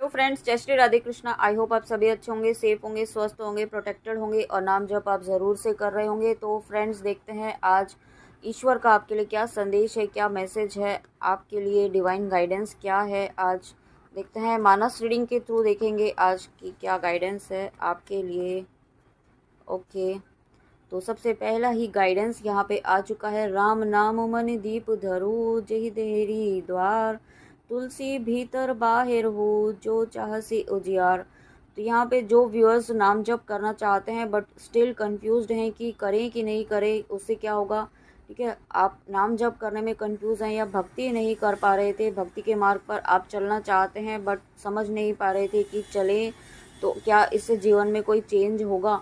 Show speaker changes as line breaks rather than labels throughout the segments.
तो फ्रेंड्स, जय Shri Radhe Krishna. I hope आप सभी अच्छे होंगे, सेफ होंगे, स्वस्थ होंगे, प्रोटेक्टेड होंगे और नाम जप आप ज़रूर से कर रहे होंगे। तो फ्रेंड्स, देखते हैं आज ईश्वर का आपके लिए क्या संदेश है, क्या मैसेज है आपके लिए, डिवाइन गाइडेंस क्या है। आज देखते हैं, मानस रीडिंग के थ्रू देखेंगे आज की क्या गाइडेंस है आपके लिए। ओके, तो सबसे पहला ही गाइडेंस यहाँ पे आ चुका है। राम नाम मन दीप धरू, जेहि देहरी द्वार, तुलसी भीतर बाहिर हो, जो चाहसी उजियार। तो यहाँ पे जो व्यूअर्स नाम जप करना चाहते हैं बट स्टिल कंफ्यूज्ड हैं कि करें कि नहीं करें, उससे क्या होगा। ठीक है, आप नाम जप करने में कंफ्यूज हैं या भक्ति नहीं कर पा रहे थे, भक्ति के मार्ग पर आप चलना चाहते हैं बट समझ नहीं पा रहे थे कि चलें तो क्या इससे जीवन में कोई चेंज होगा,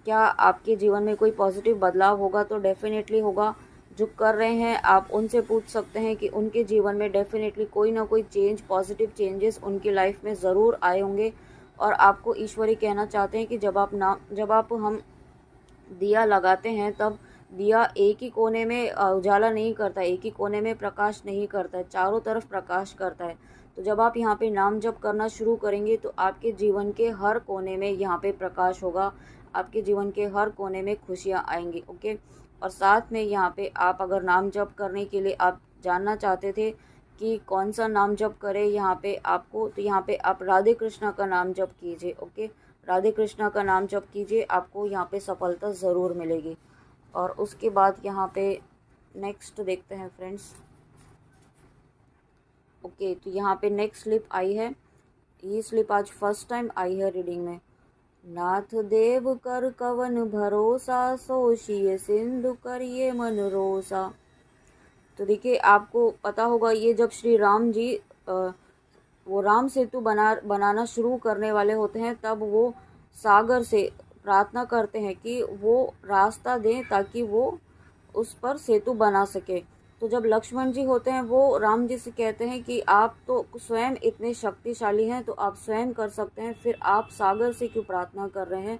क्या आपके जीवन में कोई पॉजिटिव बदलाव होगा। तो डेफिनेटली होगा। जो कर रहे हैं आप उनसे पूछ सकते हैं कि उनके जीवन में डेफिनेटली कोई ना कोई चेंज, पॉजिटिव चेंजेस उनकी लाइफ में ज़रूर आए होंगे। और आपको ईश्वरी कहना चाहते हैं कि जब आप हम दिया लगाते हैं तब दिया एक ही कोने में उजाला नहीं करता, एक ही कोने में प्रकाश नहीं करता है, चारों तरफ प्रकाश करता है। तो जब आप यहाँ पे नाम जप करना शुरू करेंगे तो आपके जीवन के हर कोने में यहाँ पे प्रकाश होगा, आपके जीवन के हर कोने में खुशियाँ आएंगी। ओके, और साथ में यहाँ पे आप अगर नाम जप करने के लिए आप जानना चाहते थे कि कौन सा नाम जप करें यहाँ पे आपको, तो यहाँ पे आप राधे कृष्णा का नाम जप कीजिए। ओके, राधे कृष्णा का नाम जप कीजिए, आपको यहाँ पे सफलता ज़रूर मिलेगी। और उसके बाद यहाँ पे नेक्स्ट देखते हैं फ्रेंड्स। ओके, तो यहाँ पे नेक्स्ट स्लिप आई है, ये स्लिप आज फर्स्ट टाइम आई है रीडिंग में। नाथ देव कर कवन भरोसा, सोशिये सिंधु करिए मन रोसा। तो देखिए, आपको पता होगा ये जब श्री राम जी वो राम सेतु बनाना शुरू करने वाले होते हैं तब वो सागर से प्रार्थना करते हैं कि वो रास्ता दें ताकि वो उस पर सेतु बना सके। तो जब लक्ष्मण जी होते हैं वो राम जी से कहते हैं कि आप तो स्वयं इतने शक्तिशाली हैं तो आप स्वयं कर सकते हैं, फिर आप सागर से क्यों प्रार्थना कर रहे हैं।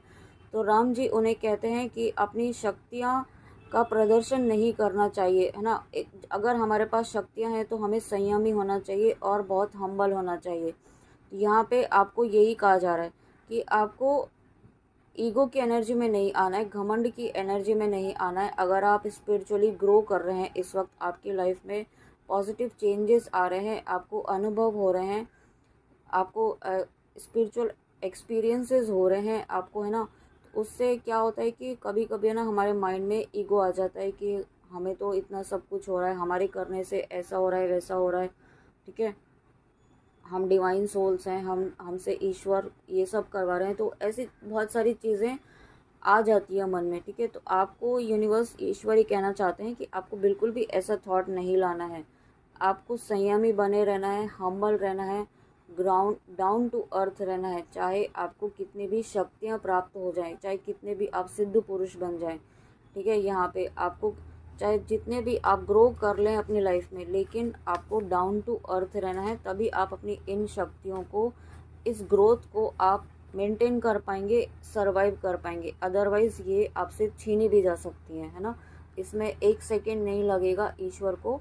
तो राम जी उन्हें कहते हैं कि अपनी शक्तियाँ का प्रदर्शन नहीं करना चाहिए, है ना। अगर हमारे पास शक्तियाँ हैं तो हमें संयमी होना चाहिए और बहुत हम्बल होना चाहिए। तो यहाँ पे आपको यही कहा जा रहा है कि आपको ईगो की एनर्जी में नहीं आना है, घमंड की एनर्जी में नहीं आना है। अगर आप स्पिरिचुअली ग्रो कर रहे हैं, इस वक्त आपकी लाइफ में पॉजिटिव चेंजेस आ रहे हैं, आपको अनुभव हो रहे हैं, आपको स्पिरिचुअल एक्सपीरियंसेस हो रहे हैं आपको, है ना। तो उससे क्या होता है कि कभी कभी ना हमारे माइंड में ईगो आ जाता है कि हमें तो इतना सब कुछ हो रहा है, हमारे करने से ऐसा हो रहा है, वैसा हो रहा है। ठीक है, हम डिवाइन सोल्स हैं, हमसे ईश्वर ये सब करवा रहे हैं, तो ऐसी बहुत सारी चीज़ें आ जाती है मन में। ठीक है, तो आपको यूनिवर्स, ईश्वर ही कहना चाहते हैं कि आपको बिल्कुल भी ऐसा थॉट नहीं लाना है। आपको संयमी बने रहना है, हम्बल रहना है, ग्राउंड डाउन टू अर्थ रहना है। चाहे आपको कितनी भी शक्तियाँ प्राप्त हो जाएं, चाहे कितने भी आप सिद्ध पुरुष बन जाएं, ठीक है, यहाँ पे आपको चाहे जितने भी आप ग्रो कर लें अपनी लाइफ में, लेकिन आपको डाउन टू अर्थ रहना है। तभी आप अपनी इन शक्तियों को, इस ग्रोथ को आप मेंटेन कर पाएंगे, सरवाइव कर पाएंगे। अदरवाइज़ ये आपसे छीनी भी जा सकती है ना। इसमें एक सेकेंड नहीं लगेगा ईश्वर को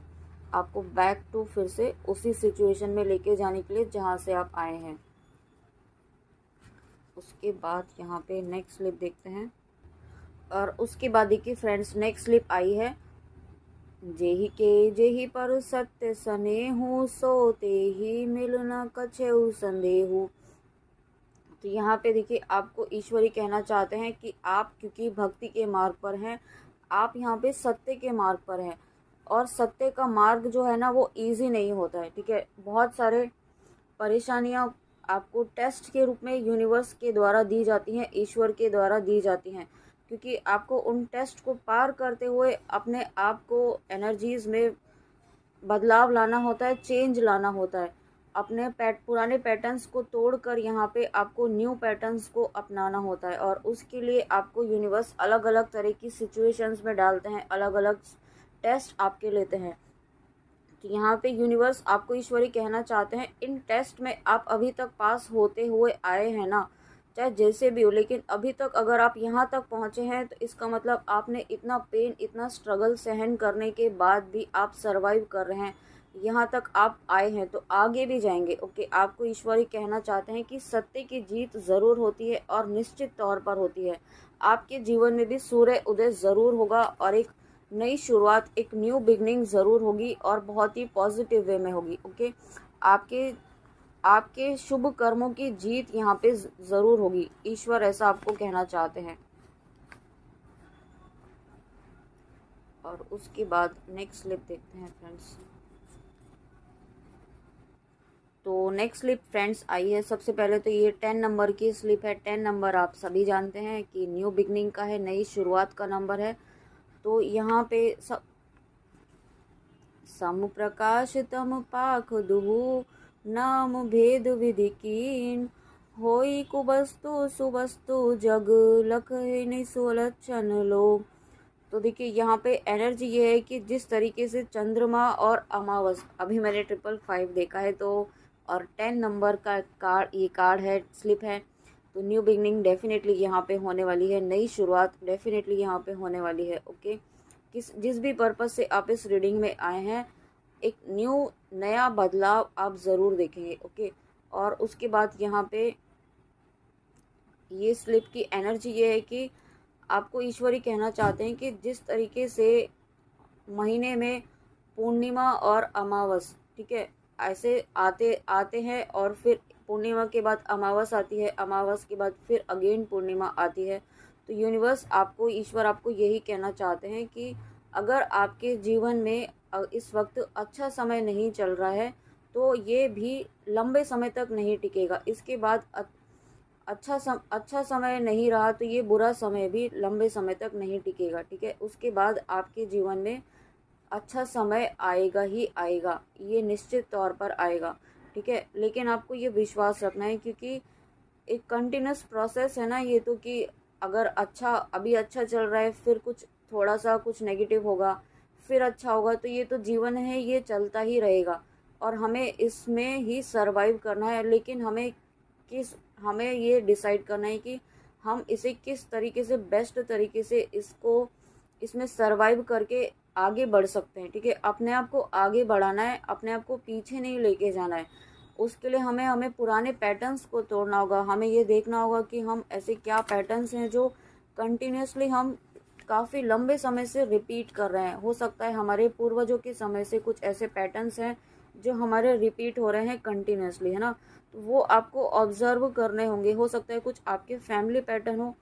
आपको बैक टू फिर से उसी सिचुएशन में लेके जाने के लिए जहाँ से आप आए हैं। उसके बाद यहाँ पे नेक्स्ट स्लिप देखते हैं। और उसके बाद देखिए फ्रेंड्स, नेक्स्ट स्लिप आई है, जेहि के जेहि पर सत्य सनेहु, सोते ही मिलना कछेउ संदेहु। तो यहाँ पे देखिए, आपको ईश्वरी कहना चाहते हैं कि आप क्योंकि भक्ति के मार्ग पर हैं, आप यहाँ पे सत्य के मार्ग पर हैं। और सत्य का मार्ग जो है ना वो इजी नहीं होता है। ठीक है, बहुत सारे परेशानियाँ आपको टेस्ट के रूप में यूनिवर्स के द्वारा दी जाती हैं, ईश्वर के द्वारा दी जाती हैं, क्योंकि आपको उन टेस्ट को पार करते हुए अपने आप को एनर्जीज़ में बदलाव लाना होता है, चेंज लाना होता है। अपने पुराने पैटर्न्स को तोड़कर यहाँ पे आपको न्यू पैटर्न्स को अपनाना होता है। और उसके लिए आपको यूनिवर्स अलग अलग तरह की सिचुएशंस में डालते हैं, अलग अलग टेस्ट आपके लेते हैं। तो यहाँ पे यूनिवर्स आपको ईश्वरी कहना चाहते हैं, इन टेस्ट में आप अभी तक पास होते हुए आए हैं ना, चाहे जैसे भी हो, लेकिन अभी तक अगर आप यहाँ तक पहुँचे हैं तो इसका मतलब आपने इतना पेन, इतना स्ट्रगल सहन करने के बाद भी आप सरवाइव कर रहे हैं। यहाँ तक आप आए हैं तो आगे भी जाएंगे। ओके, आपको ईश्वर ही कहना चाहते हैं कि सत्य की जीत ज़रूर होती है और निश्चित तौर पर होती है। आपके जीवन में भी सूर्य उदय ज़रूर होगा और एक नई शुरुआत, एक न्यू बिगनिंग ज़रूर होगी और बहुत ही पॉजिटिव वे में होगी। ओके, आपके आपके शुभ कर्मों की जीत यहाँ पे ज़रूर होगी। ईश्वर ऐसा आपको कहना चाहते हैं। और उसके बाद नेक्स्ट स्लिप देखते हैं फ्रेंड्स। तो नेक्स्ट स्लिप फ्रेंड्स आई है। सबसे पहले तो ये 10 नंबर की स्लिप है। 10 नंबर आप सभी जानते हैं कि न्यू बिगनिंग का है, नई शुरुआत का नंबर है। तो यहाँ पे सम प्रकाश तम पाख दुहु नाम भेद विधि कीन होई कुबस्तु सुबस्तु जग लख निसुलक्षण लोग। तो देखिए यहाँ पे एनर्जी ये है कि जिस तरीके से चंद्रमा और अमावस, अभी मैंने 555 देखा है तो, और 10 नंबर का कार्ड, ये कार्ड है, स्लिप है। तो न्यू बिगनिंग डेफिनेटली यहाँ पे होने वाली है, नई शुरुआत डेफिनेटली यहाँ पे होने वाली है। ओके, जिस भी पर्पस से आप इस रीडिंग में आए हैं, एक नया बदलाव आप ज़रूर देखेंगे। ओके, और उसके बाद यहाँ पे ये स्लिप की एनर्जी ये है कि आपको ईश्वरी कहना चाहते हैं कि जिस तरीके से महीने में पूर्णिमा और अमावस, ठीक है, ऐसे आते आते हैं और फिर पूर्णिमा के बाद अमावस आती है, अमावस के बाद फिर अगेन पूर्णिमा आती है। तो यूनिवर्स आपको, ईश्वर आपको यही कहना चाहते हैं कि अगर आपके जीवन में इस वक्त अच्छा समय नहीं चल रहा है तो ये भी लंबे समय तक नहीं टिकेगा। इसके बाद अच्छा समय नहीं रहा तो ये बुरा समय भी लंबे समय तक नहीं टिकेगा। ठीक है, उसके बाद आपके जीवन में अच्छा समय आएगा ही आएगा, ये निश्चित तौर पर आएगा। ठीक है, लेकिन आपको ये विश्वास रखना है क्योंकि एक कंटिन्यूस प्रोसेस है ना ये, तो कि अगर अभी अच्छा चल रहा है, फिर कुछ थोड़ा सा कुछ नेगेटिव होगा, फिर अच्छा होगा, तो ये तो जीवन है, ये चलता ही रहेगा और हमें इसमें ही सरवाइव करना है। लेकिन हमें ये डिसाइड करना है कि हम इसे किस तरीके से, बेस्ट तरीके से इसमें सरवाइव करके आगे बढ़ सकते हैं। ठीक है, अपने आप को आगे बढ़ाना है, अपने आप को पीछे नहीं लेके जाना है। उसके लिए हमें पुराने पैटर्न्स को तोड़ना होगा। हमें ये देखना होगा कि हम ऐसे क्या पैटर्न्स हैं जो कंटिन्यूसली हम काफ़ी लंबे समय से रिपीट कर रहे हैं। हो सकता है हमारे पूर्वजों के समय से कुछ ऐसे पैटर्न्स हैं जो हमारे रिपीट हो रहे हैं कंटिन्यूसली, है ना। तो वो आपको ऑब्जर्व करने होंगे। हो सकता है कुछ आपके फैमिली पैटर्न हो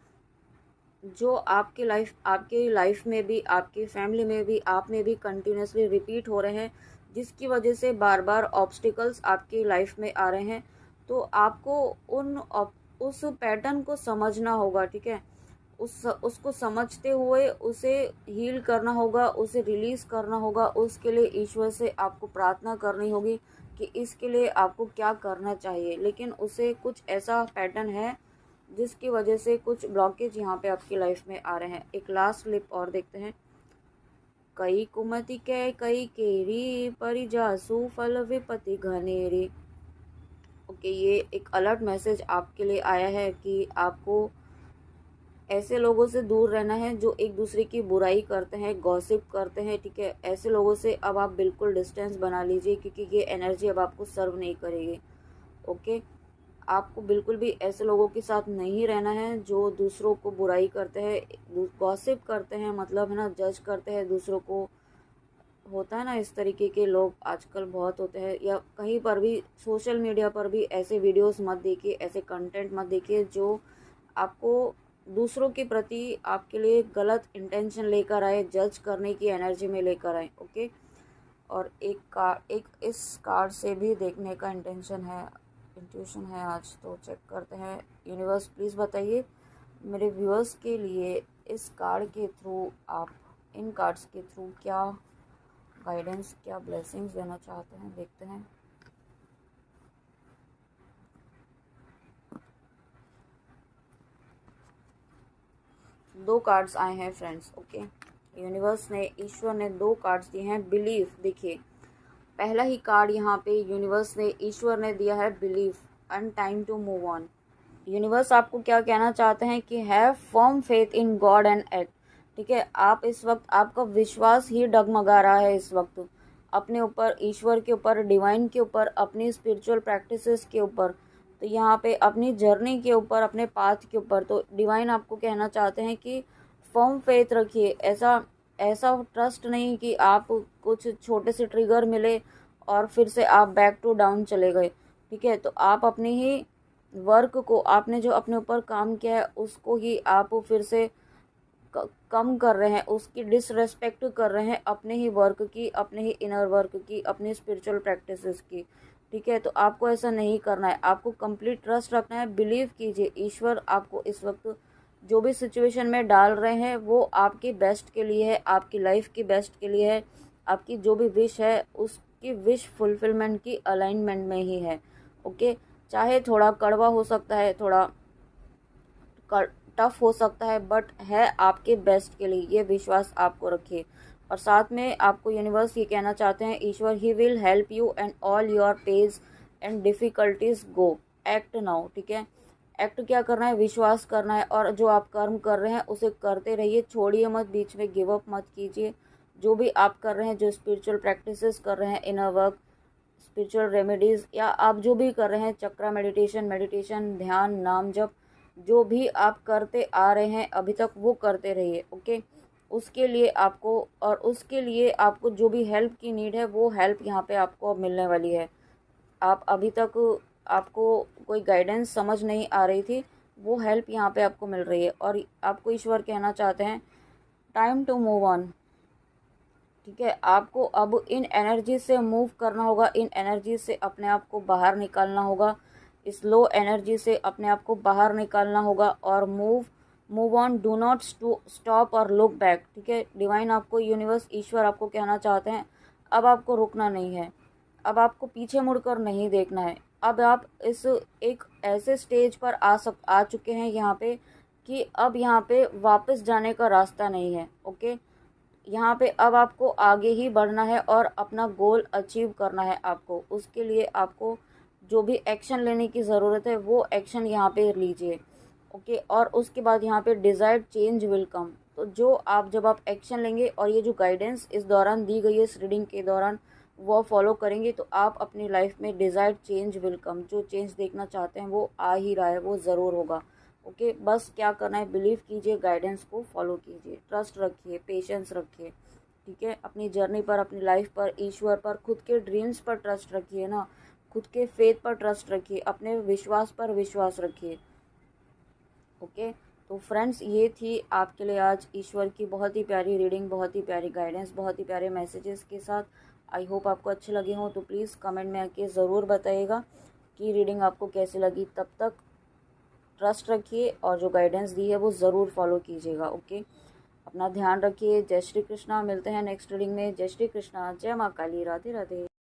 जो आपके लाइफ में भी, आपके फैमिली में भी, आप में भी कंटिन्यूसली रिपीट हो रहे हैं, जिसकी वजह से बार बार ऑब्स्टिकल्स आपकी लाइफ में आ रहे हैं। तो आपको उस पैटर्न को समझना होगा। ठीक है, उसको समझते हुए उसे हील करना होगा, उसे रिलीज़ करना होगा। उसके लिए ईश्वर से आपको प्रार्थना करनी होगी कि इसके लिए आपको क्या करना चाहिए। लेकिन उसे कुछ ऐसा पैटर्न है जिसकी वजह से कुछ ब्लॉकेज यहाँ पे आपकी लाइफ में आ रहे हैं। एक लास्ट स्लिप और देखते हैं। कई कुमति के कई केरी परिजासु फल विपति घनेरी। ओके, ये एक अलर्ट मैसेज आपके लिए आया है कि आपको ऐसे लोगों से दूर रहना है जो एक दूसरे की बुराई करते हैं, गॉसिप करते हैं। ठीक है, ऐसे लोगों से अब आप बिल्कुल डिस्टेंस बना लीजिए क्योंकि ये एनर्जी अब आपको सर्व नहीं करेगी। ओके, आपको बिल्कुल भी ऐसे लोगों के साथ नहीं रहना है जो दूसरों को बुराई करते हैं, गॉसिप करते हैं, मतलब है ना, जज करते हैं दूसरों को। होता है ना, इस तरीके के लोग आजकल बहुत होते हैं। या कहीं पर भी, सोशल मीडिया पर भी ऐसे वीडियोस मत देखिए, ऐसे कंटेंट मत देखिए जो आपको दूसरों के प्रति आपके लिए गलत इंटेंशन लेकर आए, जज करने की एनर्जी में लेकर आए। ओके, और एक इस कार्ड से भी देखने का इंट्यूशन है आज, तो चेक करते हैं। यूनिवर्स प्लीज़ बताइए मेरे व्यूअर्स के लिए इस कार्ड के थ्रू, आप इन कार्ड्स के थ्रू क्या गाइडेंस, क्या ब्लेसिंग्स देना चाहते हैं, देखते हैं। दो कार्ड्स आए हैं फ्रेंड्स। ओके, यूनिवर्स ने, ईश्वर ने दो कार्ड्स दिए हैं। बिलीव, देखिए पहला ही कार्ड यहाँ पे यूनिवर्स ने, ईश्वर ने दिया है believe and time to move on. Universe आपको क्या कहना चाहते हैं कि have firm faith in God and act. ठीक है, आप इस वक्त, आपका विश्वास ही डगमगा रहा है इस वक्त। अपने ऊपर, ईश्वर के ऊपर, डिवाइन के ऊपर, अपनी स्पिरिचुअल प्रैक्टिसेस के ऊपर, तो यहाँ पे अपनी जर्नी के ऊपर, अपने पाथ के ऊपर, तो डिवाइन आपको कहना चाहते हैं कि फर्म फेथ रखिए। ऐसा ऐसा ट्रस्ट नहीं कि आप कुछ छोटे से ट्रिगर मिले और फिर से आप बैक टू डाउन चले गए। ठीक है, तो आप अपनी ही वर्क को, आपने जो अपने ऊपर काम किया है उसको ही आप फिर से कम कर रहे हैं, उसकी डिसरेस्पेक्ट कर रहे हैं, अपने ही वर्क की, अपने ही इनर वर्क की, अपनी स्पिरिचुअल प्रैक्टिसेस की। ठीक है, तो आपको ऐसा नहीं करना है, आपको कंप्लीट ट्रस्ट रखना है। बिलीव कीजिए, ईश्वर आपको इस वक्त जो भी सिचुएशन में डाल रहे हैं वो आपके बेस्ट के लिए है, आपकी लाइफ की बेस्ट के लिए है। आपकी जो भी विश है उसकी विश फुलफिलमेंट की अलाइनमेंट में ही है। ओके, चाहे थोड़ा कड़वा हो सकता है, थोड़ा टफ हो सकता है, बट है आपके बेस्ट के लिए, ये विश्वास आपको रखिए। और साथ में आपको यूनिवर्स ये कहना चाहते हैं, ईश्वर he will help you and all your pains and difficulties go, act now. ठीक है, एक्ट क्या करना है, विश्वास करना है, और जो आप कर्म कर रहे हैं उसे करते रहिए, छोड़िए मत, बीच में गिव अप मत कीजिए। जो भी आप कर रहे हैं, जो स्पिरिचुअल प्रैक्टिसेस कर रहे हैं, इनर वर्क, स्पिरिचुअल रेमेडीज़, या आप जो भी कर रहे हैं, चक्रा मेडिटेशन, ध्यान, नाम जप, जो भी आप करते आ रहे हैं अभी तक वो करते रहिए। ओके, उसके लिए आपको, और उसके लिए आपको जो भी हेल्प की नीड है वो हेल्प यहाँ पे आपको अब मिलने वाली है। आप अभी तक, आपको कोई गाइडेंस समझ नहीं आ रही थी, वो हेल्प यहाँ पे आपको मिल रही है। और आपको ईश्वर कहना चाहते हैं, टाइम टू मूव ऑन। ठीक है, आपको अब इन एनर्जी से मूव करना होगा, इन एनर्जी से अपने आप को बाहर निकालना होगा, इस लो एनर्जी से अपने आप को बाहर निकालना होगा, और move on, do not stop और लुक बैक। ठीक है, डिवाइन आपको, यूनिवर्स, ईश्वर आपको कहना चाहते हैं, अब आपको रुकना नहीं है, अब आपको पीछे मुड़कर नहीं देखना है। अब आप इस एक ऐसे स्टेज पर आ चुके हैं यहाँ पे कि अब यहाँ पे वापस जाने का रास्ता नहीं है। ओके, यहाँ पे अब आपको आगे ही बढ़ना है और अपना गोल अचीव करना है। आपको उसके लिए आपको जो भी एक्शन लेने की ज़रूरत है वो एक्शन यहाँ पे लीजिए। ओके, और उसके बाद यहाँ पे डिज़ायर्ड चेंज विल कम। तो जो आप, जब आप एक्शन लेंगे और ये जो गाइडेंस इस दौरान दी गई है, इस रीडिंग के दौरान, वो फॉलो करेंगे, तो आप अपनी लाइफ में डिज़ायर्ड चेंज विल कम, जो चेंज देखना चाहते हैं वो आ ही रहा है, वो ज़रूर होगा। ओके, बस क्या करना है, बिलीव कीजिए, गाइडेंस को फॉलो कीजिए, ट्रस्ट रखिए, पेशेंस रखिए। ठीक है, अपनी जर्नी पर, अपनी लाइफ पर, ईश्वर पर, खुद के ड्रीम्स पर ट्रस्ट रखिए ना, खुद के फेथ पर ट्रस्ट रखिए, अपने विश्वास पर विश्वास रखिए। ओके, तो फ्रेंड्स, ये थी आपके लिए आज ईश्वर की बहुत ही प्यारी रीडिंग, बहुत ही प्यारी गाइडेंस, बहुत ही प्यारे मैसेजेस के साथ। आई होप आपको अच्छे लगे हों, तो प्लीज़ कमेंट में आके ज़रूर बताइएगा कि रीडिंग आपको कैसी लगी। तब तक ट्रस्ट रखिए और जो गाइडेंस दी है वो ज़रूर फॉलो कीजिएगा। ओके, अपना ध्यान रखिए। जय श्री कृष्णा, मिलते हैं नेक्स्ट रीडिंग में। जय श्री कृष्णा, जय माँ काली, राधे राधे।